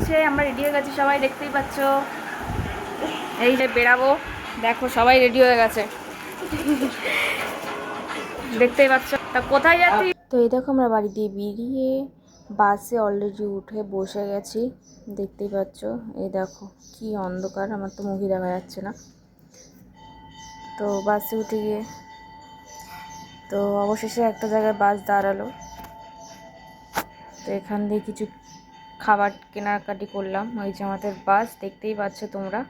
হচ্ছে, আমরা রেডি হয়ে গেছি সবাই, দেখতেই পাচ্ছ। এই যে বেরাবো, দেখো সবাই রেডি হয়ে গেছে, দেখতেই পাচ্ছ। তা কোথায় যাচ্ছি? তো এই দেখো আমরা বাড়ি দিয়ে বেরিয়ে বাসে অলরেডি উঠে বসে গেছি, দেখতেই পাচ্ছ। এই দেখো কি অন্ধকার, আমার তো মুভি দেখা যাচ্ছে না। তো বাসে উঠে গিয়ে তো অবশেষে একটা জায়গায় বাস দাঁড়ালো। তো এখান দিয়ে কিছু খাবার কেনাকাটি করলাম। ওই যে আমাদের বাস, দেখতেই পাচ্ছ তোমরা।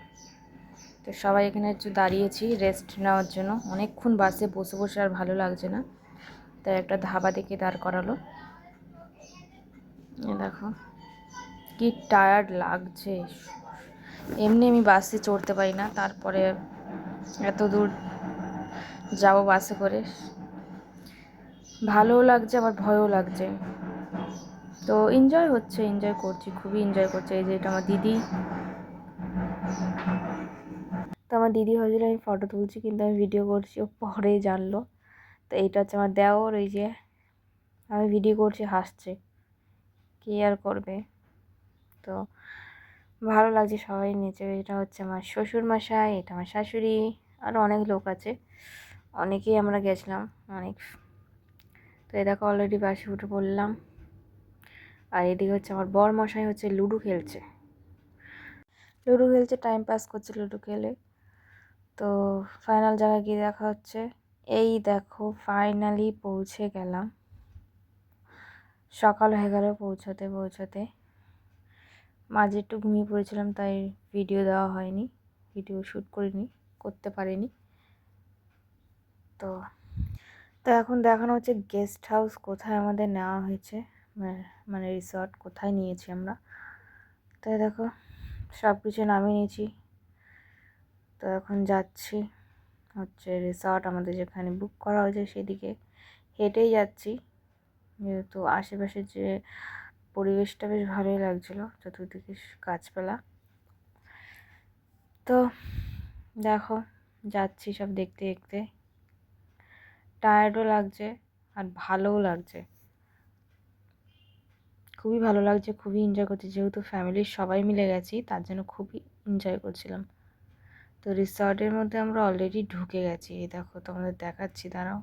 তো সবাই এখানে একটু দাঁড়িয়েছি রেস্ট নেওয়ার জন্য, অনেকক্ষণ বাসে বসে বসে আর ভালো লাগছে না, তাই একটা ধাবা দেখে দাঁড় করালো। দেখো কি টায়ার্ড লাগছে, এমনি আমি বাসে চড়তে পারি না, তারপরে এত দূর যাবো বাসে করে, ভালোও লাগছে আবার ভয়ও লাগছে। তো এনজয় হচ্ছে, এনজয় করছি, খুবই এনজয় করছি। এই যে এটা আমার দিদি, তো আমার দিদি হয়েছিল আমি ফটো তুলছি, কিন্তু আমি ভিডিও করছি, ও পরেই জানলো। তো এইটা হচ্ছে আমার দেওর, ওই যে আমি ভিডিও করছি হাসছে, কি আর করবে। তো ভালো লাগছে সবাই নিচে। এটা হচ্ছে আমার শ্বশুর মশাই, এটা আমার শাশুড়ি, আরও অনেক লোক আছে, অনেকেই আমরা গেছিলাম অনেক। তো এই দেখো অলরেডি বাসে উঠে পড়লাম। আর এদিকে হচ্ছে আমার বর মশাই হচ্ছে লুডো খেলছে, টাইম পাস করছে লুডো খেলে। তো ফাইনাল জায়গায় গিয়ে দেখা হচ্ছে। এই দেখো ফাইনালি পৌঁছে গেলাম, সকাল হয়ে গেল পৌঁছাতে। মাঝে একটু ঘুমিয়ে পড়েছিলাম, তাই ভিডিও দেওয়া হয়নি, ভিডিও শ্যুট করতে পারিনি। তো এখন দেখানো হচ্ছে গেস্ট হাউস কোথায় আমাদের নেওয়া হয়েছে, মানে রিসর্ট কোথায় নিয়েছি আমরা। তো দেখো সব কিছু নামিয়ে নিয়েছি। তো এখন যাচ্ছি হচ্ছে রিসর্ট আমাদের যেখানে বুক করা হয়েছে সেদিকে, হেঁটেই যাচ্ছি, যেহেতু আশেপাশে যে পরিবেশটা বেশ ভালোই লাগছিলো, চতুর্দিকে গাছপালা। তো দেখো যাচ্ছি সব দেখতে দেখতে, টায়ার্ডও লাগছে আর ভালোও লাগছে, খুবই ভালো লাগছে, খুবই এনজয় করছি। যেহেতু ফ্যামিলির সবাই মিলে গেছি, তার জন্য খুবই এনজয় করছিলাম। তো রিসর্টের মধ্যে আমরা অলরেডি ঢুকে গেছি, এই দেখো তোমাদের দেখাচ্ছি, দাঁড়াও।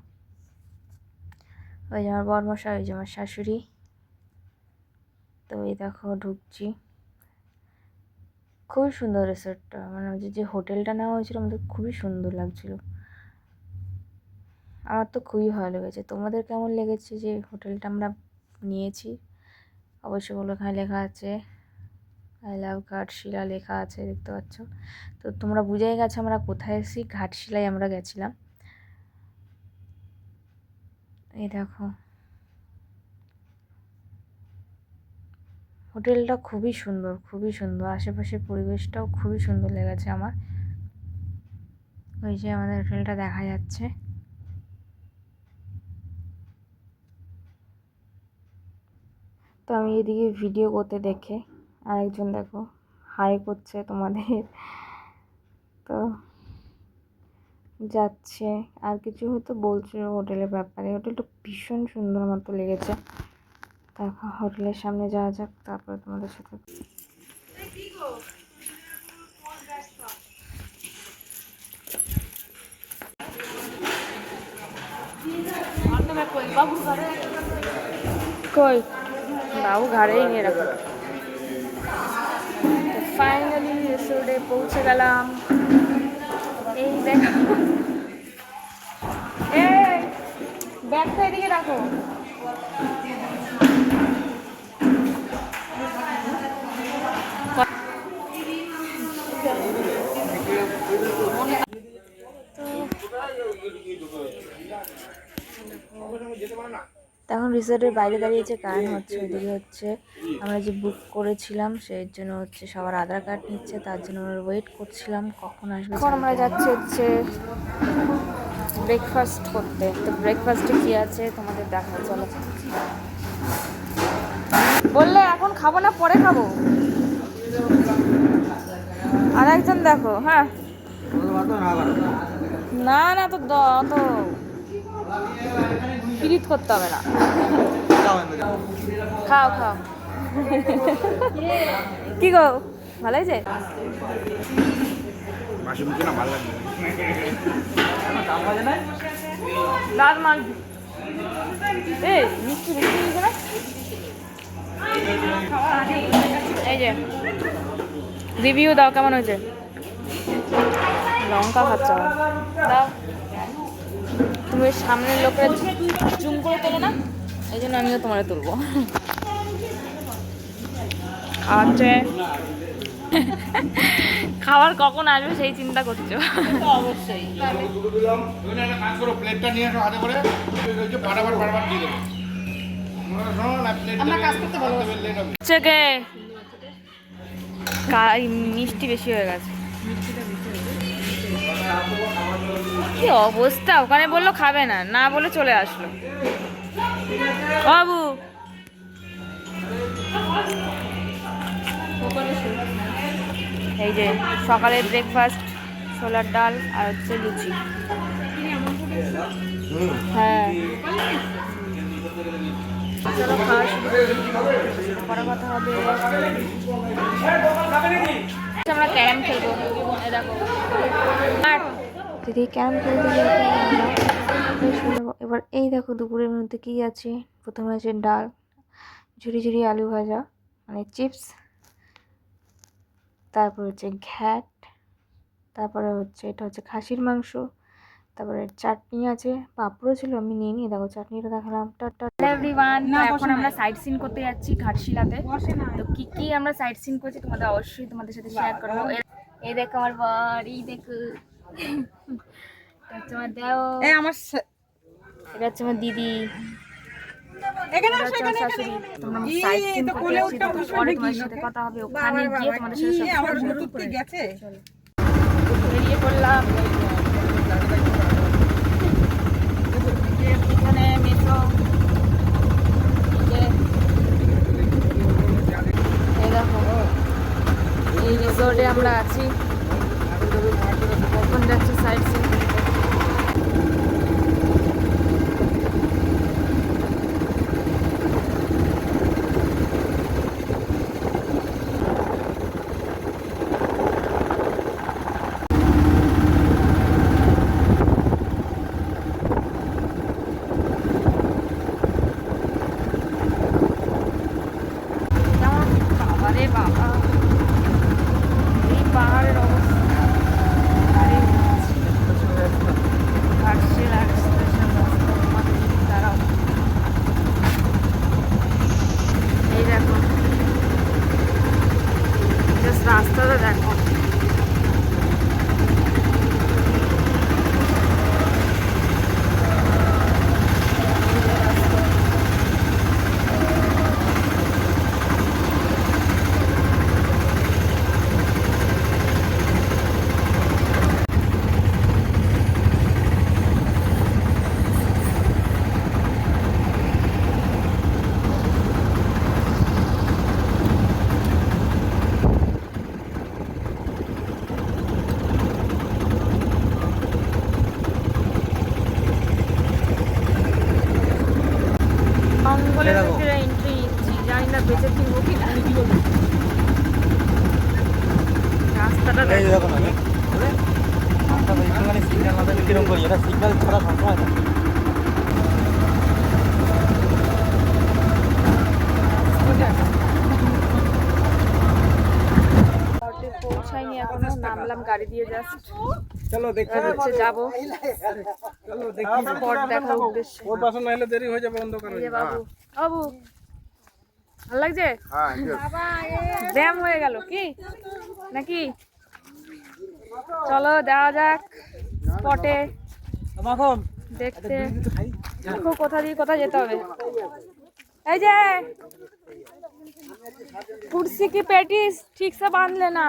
ওই যে আমার বরমশাই, ওই যে আমার শাশুড়ি। তো এই দেখো ঢুকছি, খুবই সুন্দর রিসর্টটা, মানে যে হোটেলটা নেওয়া হয়েছিল আমাদের খুবই সুন্দর লাগছিল, আমার তো খুবই ভালো লেগেছে। তোমাদের কেমন লেগেছে যে হোটেলটা আমরা নিয়েছি? অবশ্যই বলো। এখানে লেখা আছে আই লাভ ঘাটশিলা লেখা আছে, দেখতে পাচ্ছ। তো তোমরা বুঝেই গেছো আমরা কোথায় এসেছি, ঘাটশিলায় আমরা গেছিলাম। এই দেখো হোটেলটা খুবই সুন্দর, খুবই সুন্দর, আশেপাশের পরিবেশটাও খুবই সুন্দর লেগেছে আমার। ওই যে আমাদের হোটেলটা দেখা যাচ্ছে। তো আমি এদিকে ভিডিও করতে দেখে আরেকজন দেখো হাই করছে তোমাদের। তো যাচ্ছে, আর কিছু হয়তো বলছিল হোটেলের ব্যাপারে। হোটেলটা ভীষণ সুন্দর আমার তো লেগেছে। তারপর হোটেলের সামনে যাওয়া যাক, তারপরে তোমাদের সাথে। কই বাবু ঘাড়েই নিয়ে রাখো। তো ফাইনালি রিসোর্টে পৌঁছে গেলাম। এই দেখো, এই ব্যাগটা এদিকে রাখো। এখন রিসোর্টের বাইরে দাঁড়িয়েছে, কারণ হচ্ছে ওইদিকে হচ্ছে আমরা যে বুক করেছিলাম সেই জন্য হচ্ছে সবার আধার কার্ড নিচ্ছে, তার জন্য আমরা ওয়েট করছিলাম কখন আসবে। এখন আমরা যাচ্ছি হচ্ছে ব্রেকফাস্ট করতে। তো ব্রেকফাস্টে কী আছে তোমাদের দেখা, চলো। বললে এখন খাবো না, পরে খাবো। আর একজন দেখো, হ্যাঁ না না, তো অত পিরিত করতে হবে না, খাও খাও। কি গো ভালো হয়েছে? দাঁত মাল এই মিষ্টি বেশি হয়েছে না? এই যে রিভিউ দাও কেমন হয়েছে? লঙ্কা খাচ্ছ দাও। তুমি সামনের লোকের জুম করে তোলো না, এই জন্য আমিও তোমার তুলবো। খাওয়াচ্ছে, খাবার কখন আসবে সেই চিন্তা করছো? অবশ্যই। মিষ্টি বেশি হয়ে গেছে। কি অবস্থা, ওখানে বললো খাবে না, না বলে চলে আসলো। বাবু এই যে সকালের ব্রেকফাস্ট, ছোলার ডাল আর হচ্ছে লুচি। হ্যাঁ চলো খাওয়া শুরু করার কথা হবে। আমরা ক্যারাম খেলবো, দেখো আর যদি ক্যারাম খেলতে এবার এই দেখো দুপুরের মধ্যে কি আছে। প্রথমে আছে ডাল, ঝুরি ঝুরি আলু ভাজা মানে চিপস, তারপর হচ্ছে ঘ্যাট, তারপরে হচ্ছে এটা হচ্ছে খাসির মাংস, তারপরে চাটনি আছে, পাঁপড়ও ছিল আমি নিয়ে নিই। দেখো চাটনিটা দেখালাম। এভরিওয়ান, এখন আমরা সাইট সিন করতে যাচ্ছি ঘাটশিলাতে। তো কি কি আমরা সাইট সিন করছি তোমাদের অবশ্যই তোমাদের সাথে শেয়ার করবো। এই দেখো আমার বর, এই দেখো তোমার দেও, আমার এটা হচ্ছে আমার দিদি, কথা হবে ওখানে গিয়ে তোমাদের সাথে বেরিয়ে পড়লাম। এখানে মেট্রো, এই দেখো এই রিসোর্টে আমরা আছি, এখন যাচ্ছি সাইড সিন। রাস্তাটা দেখো, জঙ্গলের ভিতরে এন্ট্রি নিচ্ছি, জানি না বেঁচে ফিরবো কিনা। রাস্তাটা দেখো না, সিগন্যাল না দিলে কিরকম করি, এটা সিগন্যাল ছাড়া সবসময় থাকে। পৌঁছাইনি এখনো, নামলাম গাড়ি দিয়ে জাস্ট। চলো দেখতে হচ্ছে যাবো, চলো দেখি স্পট দেখার উদ্দেশ্যে। ওর পাশে নাইলে দেরি হয়ে যাবে, অন্ধকার হয়ে যাবে। বাবু বাবু ভালো লাগছে? হ্যাঁ জ্যাম হয়ে গেল কি নাকি? চলো যাওয়া যাক স্পটে দেখতে। দেখো কোথা দিয়ে কোথায় যেতে হবে। এই যে कुर्सी की पेटिस ठीक से बांध लेना,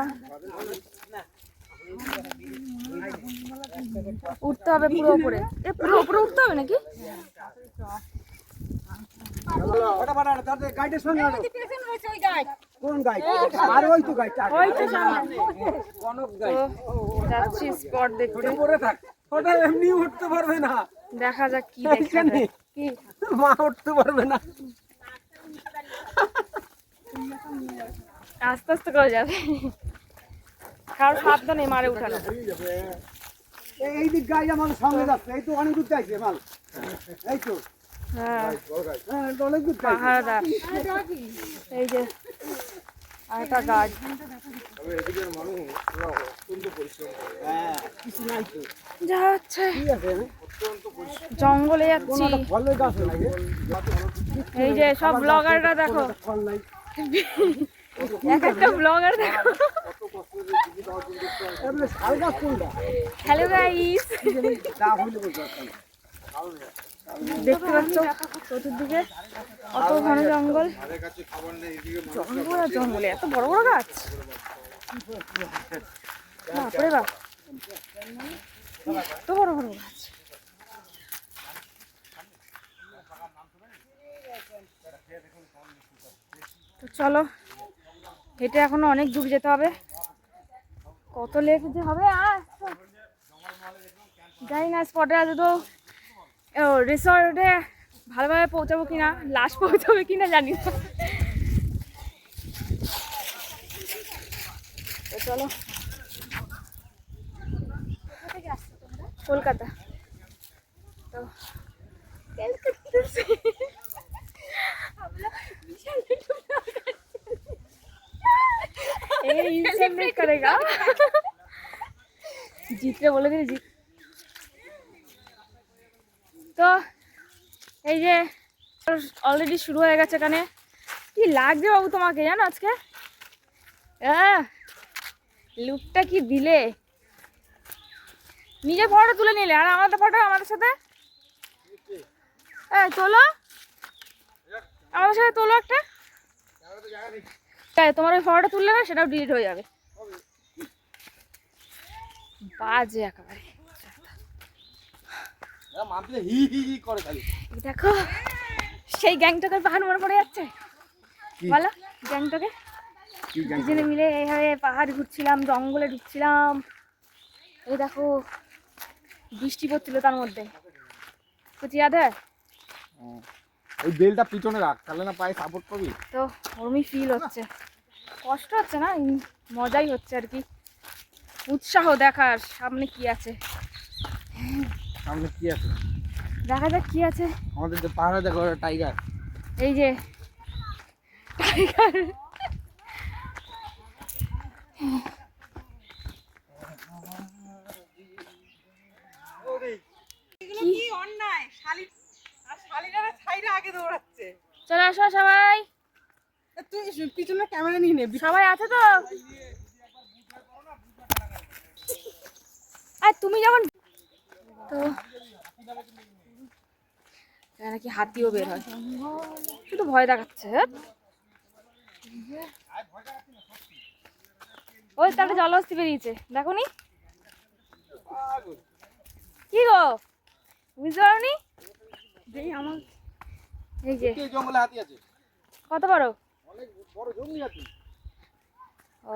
উঠতে হবে পুরো উপরে। এ পুরো উপরে উঠতে হবে নাকি? যাচ্ছি স্পট দেখতে। এমনি উঠতে পারবে না, দেখা যাক কি দেখে। কি মা উঠতে পারবে না, আস্তে আস্তে করে যাবে, কারণ সাবধানে মারে উঠানো। এই দিক গাড়ি আমাদের সঙ্গে যাচ্ছে, এই তো অনেক দূর যাইছে মাল, এই তো হ্যাঁ অনেক দূর যাইছে। পাহাড়দার, এই যে আরেকটা গাছ। হ্যাঁ কিছু নাই তো, যা হচ্ছে ঠিক আছে জঙ্গলে যাচ্ছি। ফলের গাছ লাগে, এই যে সব ব্লগাররা দেখো, ফল নাই, এক একটা ব্লগার দেখো। এমনি শাল গাছ কোনটা? হ্যালো গাইস, যা হইলে বলতে পারতাম। দেখতে পাচ্ছ চতুর্দিকে অত ঘন জঙ্গল, জঙ্গল আর জঙ্গলে এত বড় বড় গাছ, বাপরে বাপ এত বড় বড় গাছ। তো চলো, হেঁটে এখনো অনেক দূর যেতে হবে, কত লেট যে হবে। আর জানি না স্পটে আছে তো রিসর্টে ভালোভাবে পৌঁছাবো কিনা, লাস্ট পৌঁছাবে কিনা জানি না। তো চলো, কলকাতা। তো करेगा জিতরে বলে দিলে জিত। তো এই যে অলরেডি শুরু হয়ে গেছে। এখানে কি লাগছে বাবু তোমাকে জানো আজকে? লুকটা কি দিলে, নিজে ফটো তুলে নিলে আর আমাদের ফটো আমাদের সাথে তোলো, আমাদের সাথে তোলো একটা। তোমার ওই ফটোটা তুললে না সেটাও ডিলিট হয়ে যাবে, বাজে একেবারে। দেখো সেই গ্যাংটকের পাহাড় মনে পড়ে যাচ্ছে, বলো গ্যাংটকে দুজনে মিলে এইভাবে পাহাড় ঘুরছিলাম, জঙ্গলে ঢুকছিলাম। এই দেখো বৃষ্টি পড়ছিল তার মধ্যে, কুছ ইয়াদ হ্যায়? এই বেলটা পিছনে রাখ, তাহলে না পায়ে সাপোর্ট পাবি। তো ওরমই ফিল হচ্ছে, কষ্ট হচ্ছে না, মজাই হচ্ছে আর কি, উৎসাহ দেখার সামনে কি আছে। সামনে কি আছে দেখা যাক কি আছে। আমাদের যে পাহাড়ে দেখো টাইগার, এই যে টাইগার, চলে আসো সবাই, তুই পিছনে ক্যামেরা নিয়ে নে। সবাই আছে তো? আর তুমি যখন তো নাকি হাতিও বের হয়, শুধু ভয় দেখাচ্ছে। ওই তাহলে জলহস্তি বেরিয়েছে, দেখো নি কি গো, বুঝতে পারোনি? আমার এই যে জঙ্গলে হাতি আছে, কত বড়, অনেক বড় জঙ্গলি হাতি। ও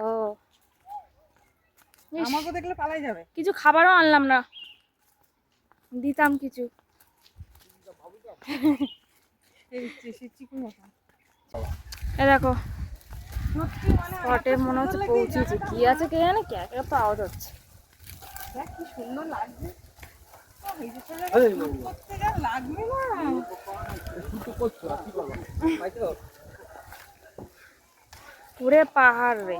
আমাকে দেখলে পালাই যাবে। কিছু খাবারও আনলাম না, দিতাম কিছু। এ দেখো স্পটে মনে হচ্ছে পৌঁছেছি, কি আছে কে জানে, কে তো আওয়াজ হচ্ছে। কি সুন্দর লাগছে, লাগবে না পুরে পাহাড় রে,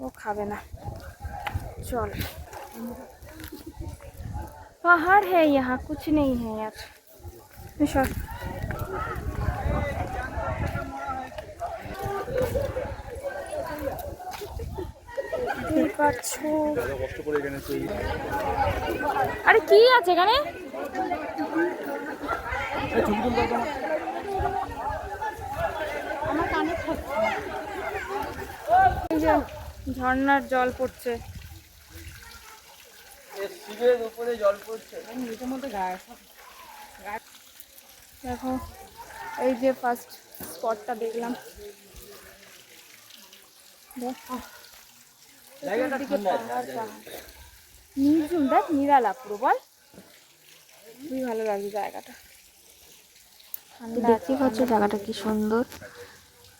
ও খাবে না, চল। पहाड़ है यहाँ, कुछ नहीं है यार। सर আরে কি আছে এখানে, ঝর্ণার জল পড়ছে, শিবের উপরে জল পড়ছে, এটার মধ্যে গায়ে দেখো। এই যে ফার্স্ট স্পটটা দেখলাম, দেখো জায়গাটা দিকে ঠান্ডা, পাহাড় পাহাড়, নির্ঝুম দেখ, নিরালা পুরো, বল খুবই ভালো লাগছে জায়গাটা। দেখতেই পাচ্ছ জায়গাটা কি সুন্দর,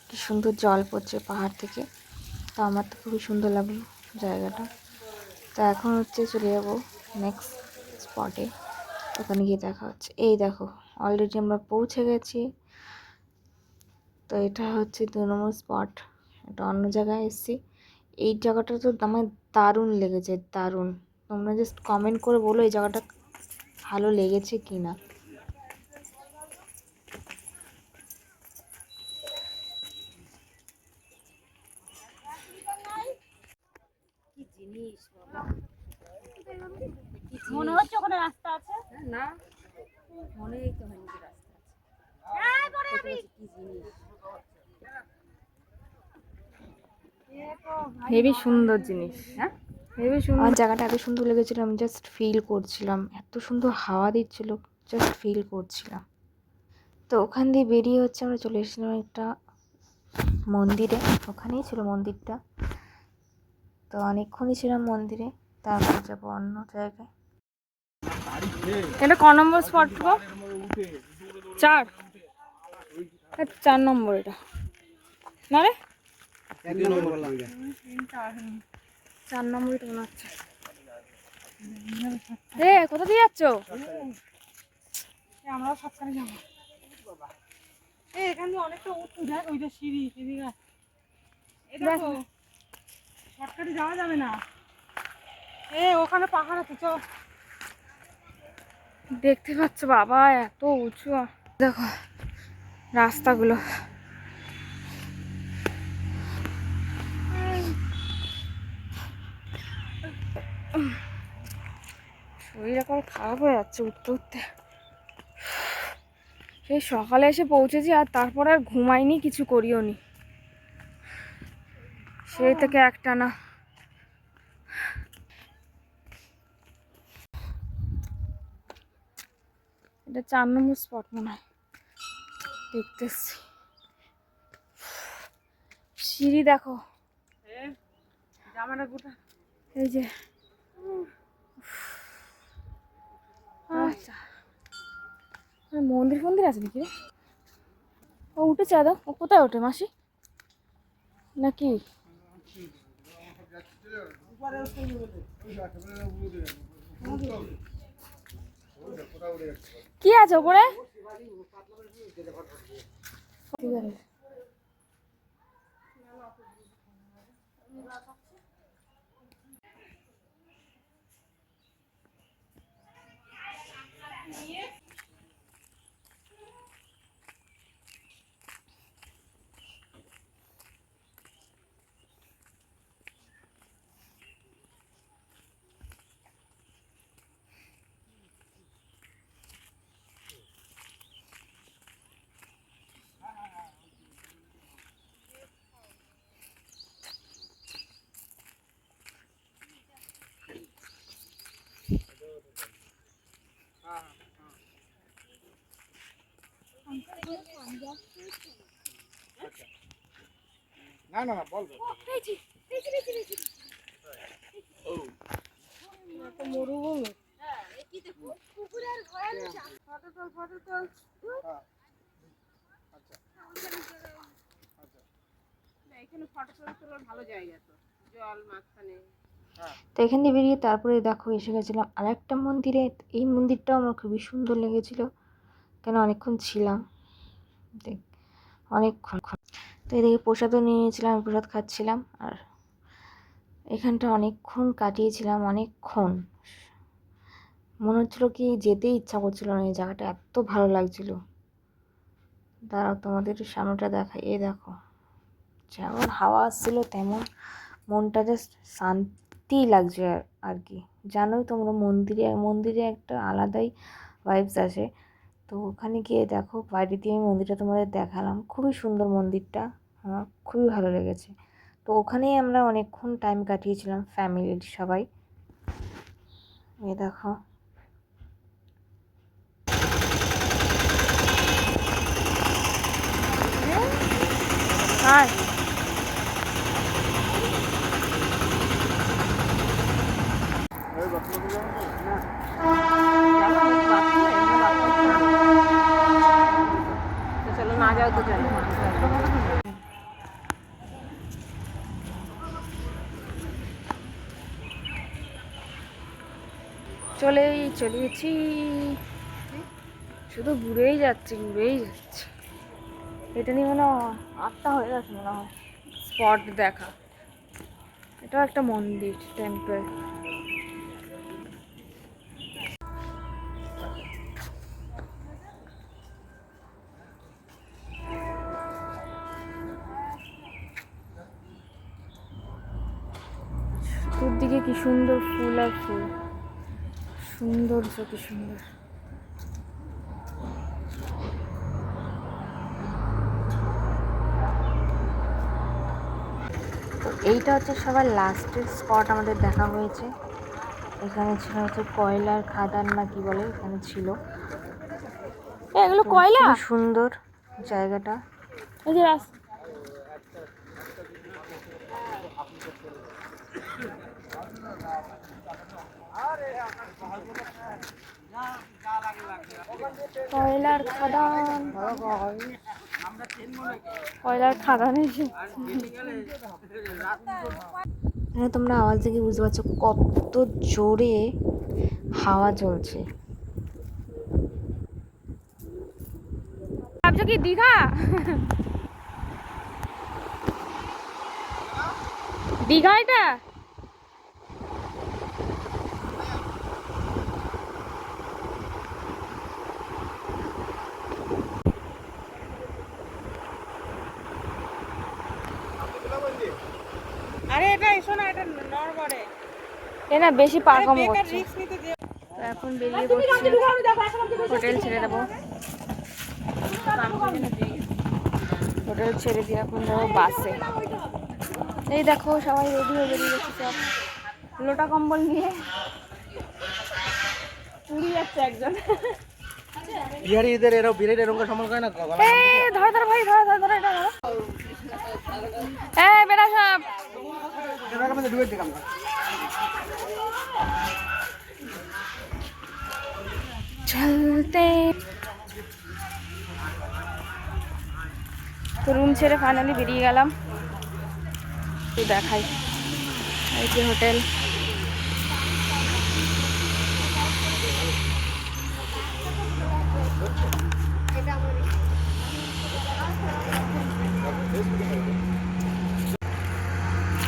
কি সুন্দর জল পড়ছে পাহাড় থেকে। তো আমার তো খুবই সুন্দর লাগলো জায়গাটা। তো এখন হচ্ছে চলে যাবো নেক্সট স্পটে, ওখানে গিয়ে দেখা হচ্ছে। এই দেখো অলরেডি আমরা পৌঁছে গেছি। তো এটা হচ্ছে 2 নম্বর স্পট, এটা অন্য জায়গায় এসেছি। এই জায়গাটা তো আমার দারুণ লেগেছে, দারুণ। তোমরা জাস্ট কমেন্ট করে বলো এই জায়গাটা ভালো লেগেছে কি না। মনে হচ্ছে ওখানে রাস্তা আছে না, মনেই তো হয়নি যে রাস্তা আছে। কি জিনিস হেবি সুন্দর জিনিস, হ্যাঁ হেবি সুন্দর। আমার জায়গাটা এত সুন্দর লেগেছিল, আমি জাস্ট ফিল করছিলাম, এত সুন্দর হাওয়া দিচ্ছিল, জাস্ট ফিল করছিলাম। তো ওখান দিয়ে বেরিয়ে হচ্ছে আমরা চলে এসেছিলাম একটা মন্দিরে, ওখানেই ছিল মন্দিরটা। তো অনেকক্ষণই ছিলাম মন্দিরে, তারপর যাবো অন্য জায়গায়। এটা ক নম্বর স্পট গো? 4 নম্বর এটা না রে? 4 নম্বর এটা মনে হচ্ছে। রে কোথা দিয়ে যাচ্ছ? আমরাও সাতখানে যাবো। এখানে অনেকটা উঁচু, দেখ ওইটা সিঁড়ি, দেখো শর্টকাটে যাওয়া যাবে না। ওখানে পাহাড় আছে, চল। দেখতে পাচ্ছ বাবা এত উঁচু, দেখো রাস্তাগুলো। শরীর এখন খারাপ হয়ে যাচ্ছে উঠতে উঠতে। সেই সকালে এসে পৌঁছেছি আর তারপর আর ঘুমাইনি, কিছু করিও নি, সেই থেকে একটানা। এটা 4 নম্বর স্পট মনে হয়, দেখতেছি। সিঁড়ি দেখো, জামাটা গোটা। এই যে আচ্ছা মন্দির ফন্দির আছে নাকি? ও উঠেছে আদা, ও কোথায় ওঠে মাসি নাকি? কি আছে ওপরে? না না বল মরুভূমি। এখানে ফটো তোলার ভালো জায়গা, তো জল মাঝখানে। তো এখান দিয়ে বেরিয়ে তারপরে দেখো এসে গেছিলাম আরেকটা মন্দিরে। এই মন্দিরটাও আমার খুবই সুন্দর লেগেছিল, কেন অনেকক্ষণ ছিলাম, অনেকক্ষণ। তো এদিকে প্রসাদও নিয়ে নিয়েছিলাম, আমি প্রসাদ খাচ্ছিলাম। আর এখানটা অনেকক্ষণ কাটিয়েছিলাম, অনেকক্ষণ। মনে হচ্ছিলো কি যেতেই ইচ্ছা করছিল না, এই জায়গাটা এত ভালো লাগছিল। দাঁড়াও তোমাদের সামনেটা দেখাই। এই দেখো যেমন হাওয়া আসছিলো তেমন মনটা জাস্ট শান্তি লাগছে আর কি। জানোই তোমরা মন্দিরে একটা আলাদাই ভাইবস আসে। তো ওখানে গিয়ে দেখো, বাইরে দিয়ে আমি মন্দিরটা তোমাদের দেখালাম, খুবই সুন্দর মন্দিরটা, আমার খুবই ভালো লেগেছে। তো ওখানেই আমরা অনেকক্ষণ টাইম কাটিয়েছিলাম ফ্যামিলির সবাই। এই দেখো চলে গেছি, শুধু ঘুরেই যাচ্ছে। এটা নিয়ে মনে হয় 8টা হয়ে গেছে মনে হয় স্পট দেখা। এটাও একটা মন্দির, টেম্পল। চতুর্দিকে কি সুন্দর ফুল আর ফুল, সৌন্দর্য কি সুন্দর। এইটা হচ্ছে সবার লাস্টের স্পট আমাদের দেখা হয়েছে। এখানে ছিল হচ্ছে কয়লার খাদান না কি বলে, এখানে ছিল। এগুলো কয়লা, সুন্দর জায়গাটা। এই যে কয়লার খাদান, এখানে তোমরা আওয়াজ দেখে বুঝতে পারছো কত জোরে হাওয়া চলছে। ভাবছো কি দীঘা? দীঘা এটা? আরে এটা এসো না, এটা নরমালে এ না বেশি পাকাম করছে। এখন বেরিয়ে পড়ছি, হোটেল ছেড়ে দেবো। হোটেল ছেড়ে দিয়ে এখন যাবো বাসে। এই দেখো সবাই রেডি হয়ে বেরিয়ে গেছে, সব লোটা কম্বল নিয়ে। পুরী যাচ্ছে একজন। বিহারিদের এরকম বিহারিদের এরকম সম্মান করে না। ধরো ধরো ভাই, ধরো ধরো ধরো, এটা ধরো। এই বেড়া সব চলতে। তো রুম ছেড়ে ফাইনালি বেরিয়ে গেলাম। তো দেখাই এই যে হোটেল।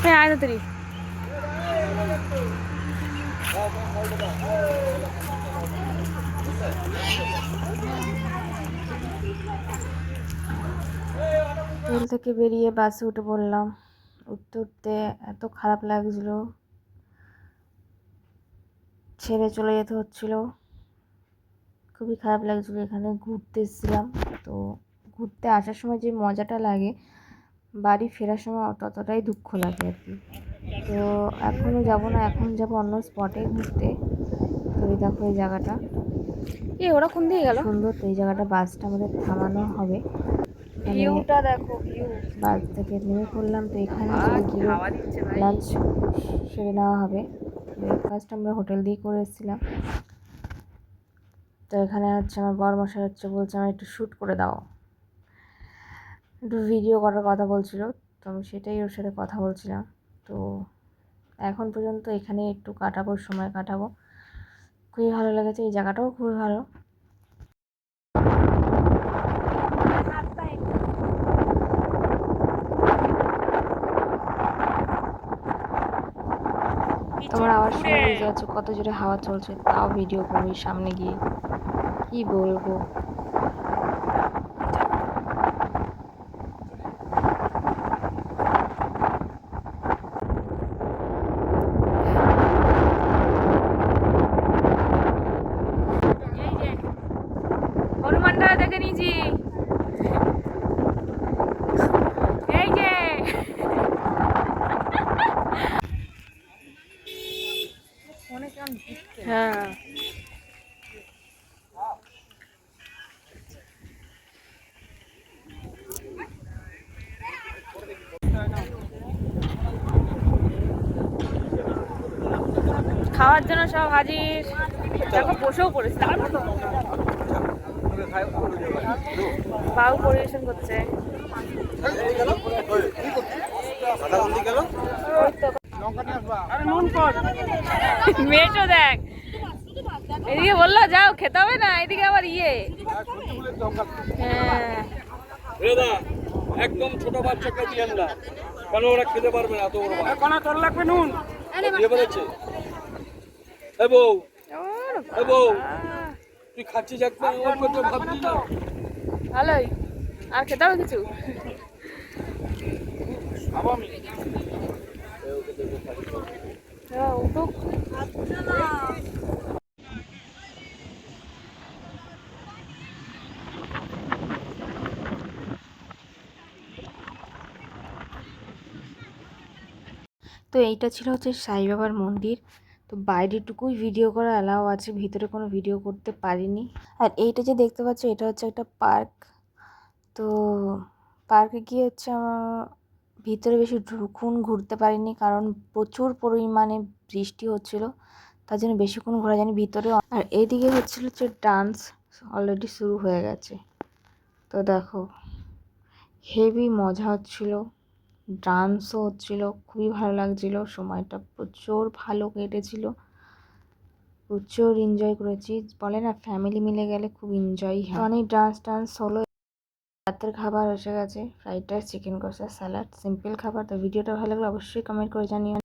হ্যাঁ আয় তাড়াতাড়ি। হোটেল থেকে বেরিয়ে বাসে উঠে পড়লাম। উঠতে উঠতে এত খারাপ লাগছিল, ছেড়ে চলে যেতে হচ্ছিল, খুবই খারাপ লাগছিল। এখানে ঘুরতে এসেছিলাম, তো ঘুরতে আসার সময় যে মজাটা লাগে, বাড়ি ফেরার সময় ততটাই দুঃখ লাগে আর কি। তো এখনও যাব না, এখন যাব অন্য স্পটে ঘুরতে। তো এই দেখো এই জায়গাটা, ওরা কোন দিকে গেল, সুন্দর। তো এই জায়গাটা বাসটা আমাদের থামানো হবে, ভিউটা দেখো, ভিউ। বাস থেকে নেমে পড়লাম। তো এখানে গিয়ে লাঞ্চ সেরে নেওয়া হবে। ব্রেকফাস্ট আমরা হোটেল দিয়ে করে এসেছিলাম। তো এখানে হচ্ছে আমার বরমশাই হচ্ছে বলছে আমার একটু শ্যুট করে দাও, একটু ভিডিও করার কথা বলছিল। তো আমি সেটাই ওর সাথে কথা বলছিলাম। তো এখন পর্যন্ত এখানে একটু কাটাবো, সময় কাটাবো। খুবই ভালো লেগেছে, এই জায়গাটাও খুবই ভালো। তোমরা আবার শুনে বুঝতে পারছো কত জোরে হাওয়া চলছে, তাও ভিডিও করবো সামনে গিয়ে, কি বলবো। হনুমানটা দেখে নিয়েছি, এই যে হ্যাঁ। খাওয়ার জন্য সব হাজির, দেখো বসেও পড়েছে। বাবু পরিবেশন করছে। মেয়েটা দেখ, এদিকে বললো যাও খেতে হবে না, এদিকে আবার হ্যাঁ একদম ছোট বাচ্চাকে দিয়েন না, কেন ওরা খেতে পারবে না, এত বড় তোর লাগবে নুন দিয়ে বলেছে। এ বউ, এ বউ, তুই খাচ্ছিস একদম ভাবছি না। ভালোই, আর খেতে হবে কিছু? উঠুক। তো এইটা ছিল হচ্ছে সাই বাবার মন্দির। তো বাইরেটুকুই ভিডিও করা অ্যালাও আছে, ভিতরে কোনো ভিডিও করতে পারিনি। আর এইটা যে দেখতে পাচ্ছ, এটা হচ্ছে একটা পার্ক। তো পার্কে গিয়ে হচ্ছে ভিতরে বেশি ঘুরতে পারিনি, কারণ প্রচুর পরিমাণে বৃষ্টি হচ্ছিল, তার জন্য বেশিক্ষণ ঘোরা যায়নি ভিতরে। আর এইদিকে হচ্ছে ডান্স অলরেডি শুরু হয়ে গেছে। তো দেখো হেভি মজা হচ্ছিল, ডান্সও হচ্ছিল, খুবই ভালো লাগছিল, সময়টা প্রচুর ভালো কেটেছিল, প্রচুর এনজয় করেছি। বলে না ফ্যামিলি মিলে গেলে খুব এনজয় হয়। অনেক ডান্স হলো। রাতের খাবার এসে গেছে, ফ্রাইড রাইস, চিকেন কষা, স্যালাড, সিম্পল খাবার। তো ভিডিওটা ভালো লাগলে অবশ্যই কমেন্ট করে জানিও।